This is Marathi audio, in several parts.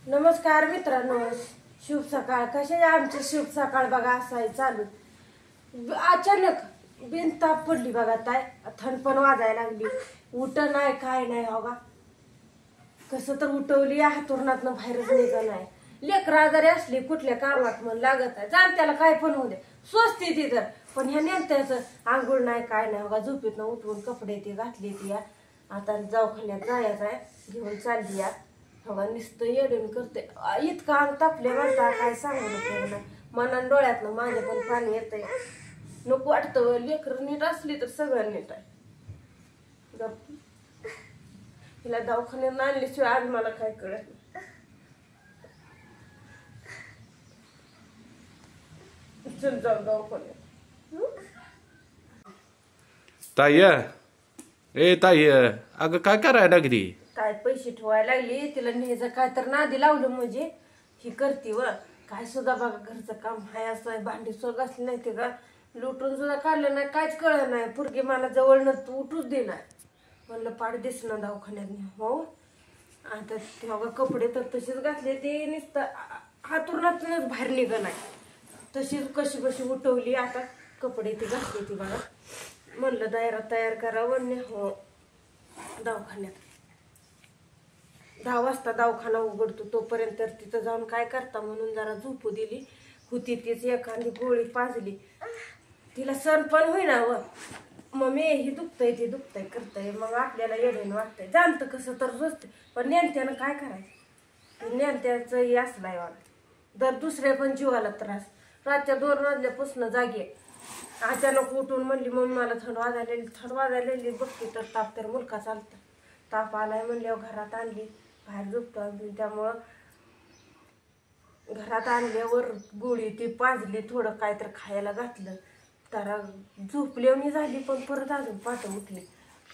नमस्कार मित्रांनो, शुभ सकाळ. कसे आमचे शुभ सकाळ बघा असाय चालू. अचानक बिनताप पडली बघा, ताय थंड पण वाजायला लागली. उठ नाही काय नाही बघा, कसं तर उठवली हातुरणातनं बाहेरच निघत नाही. लेकरा जरी असली कुठल्या कामात मन लागत आहे, जाण त्याला काय पण होऊ दे, स्वस्ती ती तर. पण ह्या नेमत्याचं आंघोळ नाही काय नाही बघा, झोपेतनं उठवून कपडे ती घातली ती या. आता दवाखान्यात जायचं आहे, घेऊन चालली या. बघा नुसतं येडून करते, इतकं अंग तापले म्हणता काय सांगू नको. मनान डोळ्यातनं माझ्या पण पाणी येतंय. नको वाटतं, लेकर नीट असली तर सगळं नीट आहे. हिला दवाखान्यात आणल्याशिवाय आज मला काय कळत नाही. चल जाऊ दवाखान्यात. ताई ए ताई, अगं काय करायला लागली? काय पैसे ठेवायला लागली तिला, नेहमीच काय तर नादी लावलं म्हणजे ही करते व काय सुद्धा बघा घरचं काम हाय असं आहे. भांडी सुद्धा घासली नाही ते का, लुटून सुद्धा काढलं नाही, काहीच कळलं नाही. पुरगी मला जवळनं उठूच देणार. म्हणलं पाड दिसणं दवाखान्यात हो. आता तेव्हा कपडे तर तसेच घातले, ते नुसतं हातुरणातूनच बाहेर निघ नाही. तशीच कशी कशी उठवली. आता कपडे ती घातली ती बघा. म्हणलं तयार करावं हो दवाखान्यात. 10 वाजता दवाखाना उघडतो, तोपर्यंत तिथं जाऊन काय करता म्हणून जरा झोपू दिली होती. तीच एखादी गोळी पाजली, तिला सण पण होईना व मम्मी हे दुखतंय ते दुखतंय करतंय. मग आपल्याला येडून वाटतंय, जाणतं कसं तर रुजते. पण नेमत्यानं काय करायचं, नेमत्याचं हे असलाय वाला. दर दुसऱ्या पण जीवाला त्रास. रातच्या 2 वाजल्यापासून जागे. अचानक उठून म्हणली मम्मी मला थंड वाजायला बघते तर ताप, तर मुलगा चालतं. ताप आलाय म्हणल्यावर घरात आणली, बाहेर झोपतो आम्ही. त्यामुळं घरात आणल्यावर गोळी ती पाजली, थोडं काय तर खायला घातलं. तर झोपल्यावनी झाली, पण परत अजून पाठ उठली.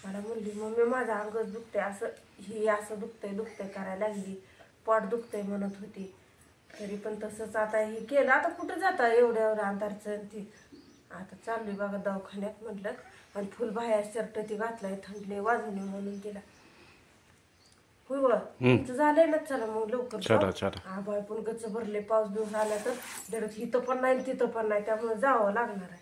मला म्हणली मम्मी माझं अंगच दुखतंय, असं हे असं दुखतंय करायला लागली. पोट दुखतंय म्हणत होती. तरी पण तसंच आता हे केलं. आता कुठं जाता एवढ्या अंधारचं ती. आता चालली बघा दवाखान्यात म्हटलं. आणि फुल बाहेर शर्ट ती घातलाय, थंडले वाजवणे म्हणून तिला. होय व तुमचं झालंय ना, चला मग लवकर. आभाळ पण गच्च भरले, पाऊस दिवस आला तर धडक इथं पण नाही तिथं पण नाही, त्यामुळे जावं लागणार आहे.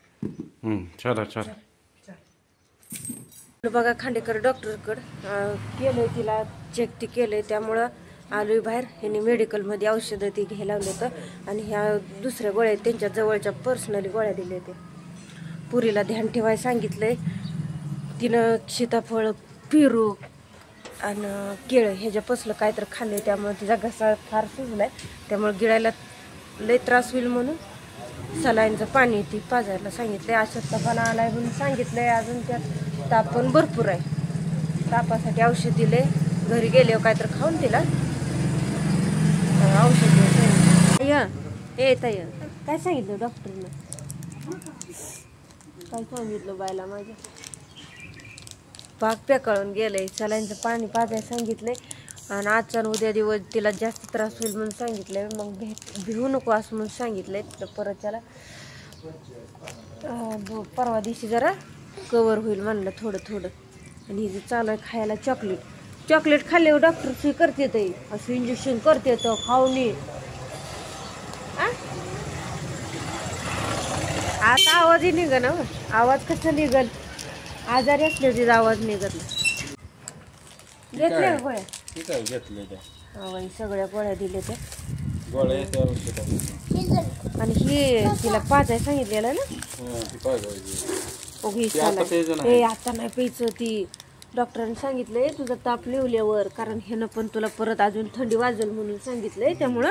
चल बघा खांडेकर डॉक्टरकडं केलंय, तिला चेक ती केलंय. त्यामुळं आलोय बाहेर. ह्यांनी मेडिकलमध्ये औषधं ती घ्यायला लावलं होतं. आणि ह्या दुसऱ्या गोळ्या त्यांच्या जवळच्या पर्सनली गोळ्या दिल्या होत्या. पुरीला ध्यान ठेवायला सांगितलंय. तिनं सीताफळ, पेरू आणि केळं ह्याच्यापासलं काय तर खाल्ले, त्यामुळे तिचा घसा फार सुजलाय. त्यामुळे गिळायला लय त्रास होईल म्हणून सलाईनचं पाणी ती पाजायला सांगितलंय. अशक्तपणा आलाय म्हणून सांगितलंय. अजून त्यात ताप पण भरपूर आहे. तापासाठी औषध दिले. घरी गेल्यावर काय तर खाऊन तिला औषध ताई काय सांगितलं डॉक्टरनं, काय सांगितलं बायला माझ्या पाक पेकाळून गेलंय. सलाईनचं पाणी पाजायला सांगितलंय. आणि आजचा उद्या दिवस तिला जास्त त्रास होईल म्हणून सांगितलंय. मग भिवू नको असं म्हणून सांगितलंय. तर परत त्याला परवा दिवशी जरा कवर होईल म्हणलं थोडं. आणि हे चालू आहे खायला चॉकलेट खाल्ल्यावर डॉक्टर सुई करते ते, असं इंजेक्शन करते तर खाऊनी. आता आवाजही निघ ना, आवाज कसा निघल, आजारी असले तिचा आवाज निघत नाही. घेतल्या गोळ्या, सगळ्या गोळ्या दिल्या त्या. आणि हे तिला पाजायला सांगितलेलं ना, आता नाही प्यायचं. ती डॉक्टरांनी सांगितलंय तुझा ताप लिवल्यावर, कारण ह्यानं पण तुला परत अजून थंडी वाजेल म्हणून सांगितलंय. त्यामुळं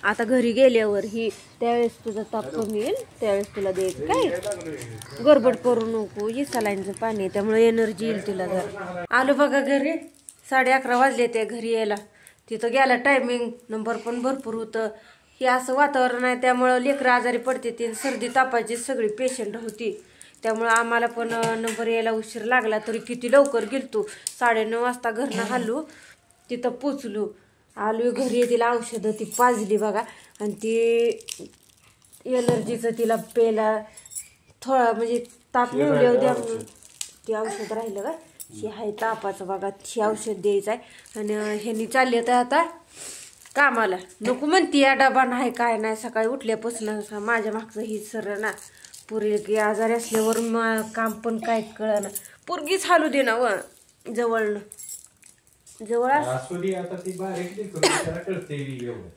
आता घरी गेल्यावर ही त्यावेळेस तुझा ताप कमी येईल, त्यावेळेस तुला द्यायचं. काय गडबड करू नको, ही सलाईनचं पाणी, त्यामुळे एनर्जी येईल तिला. जर आलो बघा घरी, 11:30 वाजले ते घरी यायला. तिथं गेला टायमिंग, नंबर पण भरपूर होतं. हे असं वातावरण आहे, त्यामुळं लेकरं आजारी पडते. ती सर्दी तापाची सगळी पेशंट होती. त्यामुळं आम्हाला पण नंबर यायला उशीर लागला. तरी किती लवकर गेलतो, 9:30 वाजता घरनं हल्लो, तिथं पोचलो. आलो घरी, तिला औषधं ती पाजली बघा. आणि ती एलर्जीचं तिला प्यायला थोडा म्हणजे ताप लिवल्या द्या म्हणून ते औषध राहिलं का. हे आहे तापाचं बघा, हे औषध द्यायचं आहे. आणि ह्यांनी चालले तर आता कामाला नको म्हणती या डबा नाही काय नाही सकाळी उठल्यापासून माझ्या मागचं ही सर ना पोरगी आजारी असल्यावर काम पण काय कळना पोरगीच हालू दे ना व जवळ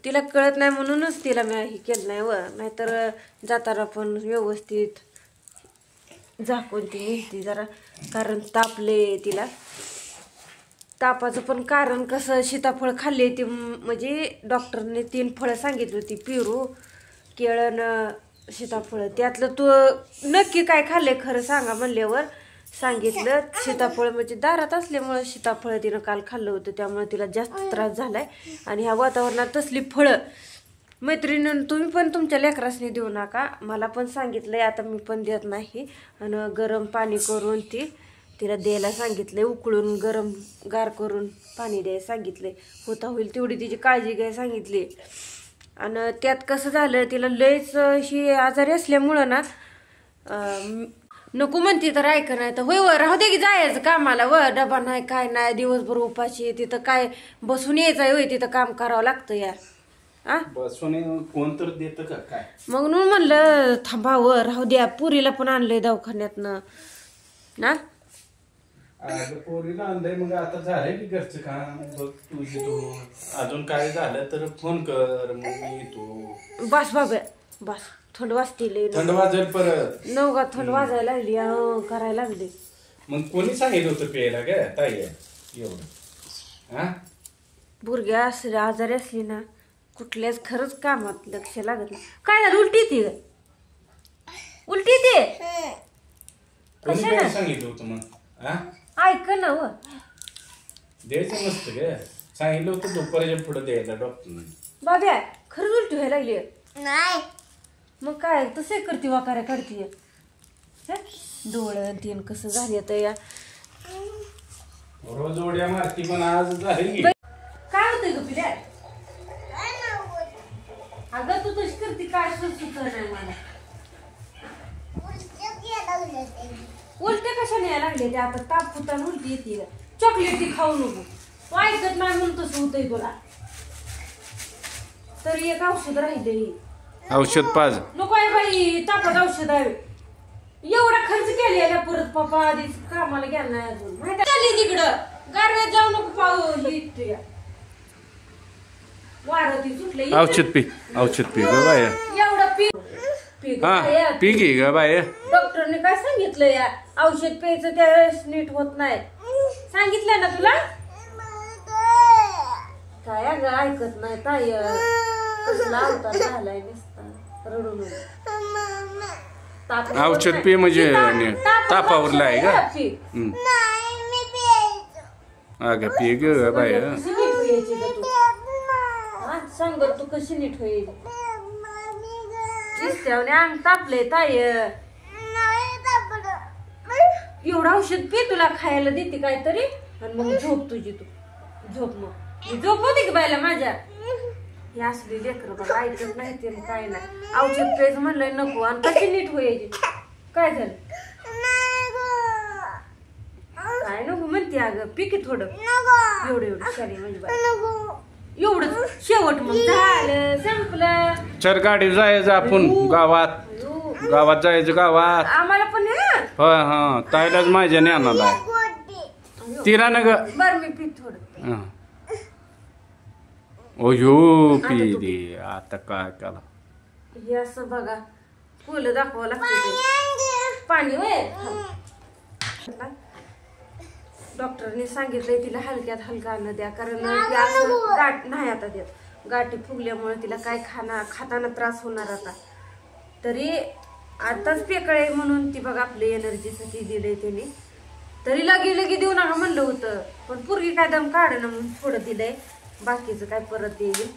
तिला कळत नाही म्हणूनच तिला मी हे केलं नाही व नाहीतर जाताना पण व्यवस्थित झाकून ती नेहती जरा कारण तापले तिला तापाचं पण कारण कसं सीताफळ खाल्ले ती म्हणजे डॉक्टरने 3 फळं सांगितली होती पेरू केळन सीताफळ त्यातलं तू नक्की काय खाल्ले खरं सांगा म्हणल्यावर सांगितलं सीताफळ म्हणजे दारात असल्यामुळं सीताफळ तिनं काल खाल्लं होतं त्यामुळे तिला जास्त त्रास झालाय आणि ह्या वातावरणात तसली फळं मैत्रिणीनं तुम्ही पण तुमच्या लेकरासनी देऊ नका मला पण सांगितलंय आता मी पण देत नाही आणि गरम पाणी करून तिला द्यायला सांगितलंय उकळून गरम गार करून पाणी द्यायला सांगितलंय होता होईल तेवढी तिची काळजी घ्यायला सांगितली आणि त्यात कसं झालं तिला लयच अशी आजारी असल्यामुळं ना नको म्हणते तर ऐक नाही तर होय व राहू दे की जायचं कामाला व डबा नाही काय नाही दिवसभर उपाशी तिथं काय बसून यायचं होय तिथं काम करावं लागतं यार बसून कोण तर देतं का काय म्हणून म्हणलं थांबावं राहू द्या पुरीला पण आणलंय दवाखान्यातनं ना पोरीला आणलंय मग आता झालंय की घरचं काम बघ तुझी तू अजून काय झालं तर फोन कर मग मी येतो बस बाबा बस थंड वाजते थंड वाजेल परत नवगा थंड वाजायला लागली करायला लागली मग कोणी सांगितलं होतं प्यायला काय ताई एवढं हा बुरग्या असले आजारी असली ना कुठल्याच खरंच कामात लक्ष लागत नाही काय झालं उलटी ती उलटी ते कोणी काय सांगितलं होतं मग हा ऐक ना व द्यायचं नसतं काय सांगितलं होतं दुपारच्या पुढे द्यायला डॉक्टरने बाब्या खरंच उलटी व्हायला लागली नाही मग काय तसे करते वाकाऱ्या काढतीये डोळं तीन कसं झाली आता या रोज उड्या मारती पण आज झाली काय होतंय ग पिल्या अगं तू तशी करते काय सुचत नाही मला उलटे कशाने यायला लागले ते आता ताप फुतान उलटी येते चॉकलेट ती खाऊ नको तू ऐकत नाही म्हणून तसं होतंय तुला तरी एक औषध राहिले औषध पाज नको आहे बाई तापात औषध आहे एवढा खर्च केलेला परत पप्पा आधीच कामाला गेला नाही अजून माहिती चालली तिकडं गारव्यात जाऊ नको पाहू वारती सुटले औषध पी ग बाय एवढं पी हा पी घे ग बाय डॉक्टरने काय सांगितलं या औषध प्यायचं त्यावेळेस नीट होत नाही सांगितलं ना तुला काय अगं ऐकत नाही ताई कसला अवतार झालाय नुसता रडून औषध पी म्हणजे तापावरला आहे का अगं पी ग बाय सांग बर तू कशी नीट होईल अंग तापले ताई एवढं औषध पी तुला खायला देते काहीतरी आणि मग झोप तुझी तू झोप मग झोप होती की बायला माझ्या ही असली लेकरं बघा ऐकत नाही ते काय नाही औषध प्यायचं म्हणलंय नको आणि कशी नीट होईल काय झालं काय नको म्हणते अगं पी की थोडं एवढं शाली म्हणजे बाय एवढं शेवट मग झालं संपलं चल गाडी जायचं आपण गावात जायचं गावात आम्हाला पण हा ताईलाच माझ्या ज्ञानात आहे तिला ना ग बर मी पी थोडं ओयो पी दे आता काय केला हे असं बघा फुलं दाखवावं लागतं पाणी होय डॉक्टरने सांगितलंय तिला हलक्यात हलका अन्न द्या कारण ती असं गाठ नाही आता देत गाठी फुगल्यामुळे तिला काय खाताना त्रास होणार आता तरी आताच पेकळे म्हणून ती बघा आपली एनर्जीसाठी दिलंय त्याने तरी लगे देऊ नका म्हणलं होतं पण पूर्वी काय दम काढणं म्हणून थोडं दिलंय बाकीचं काय परत देईल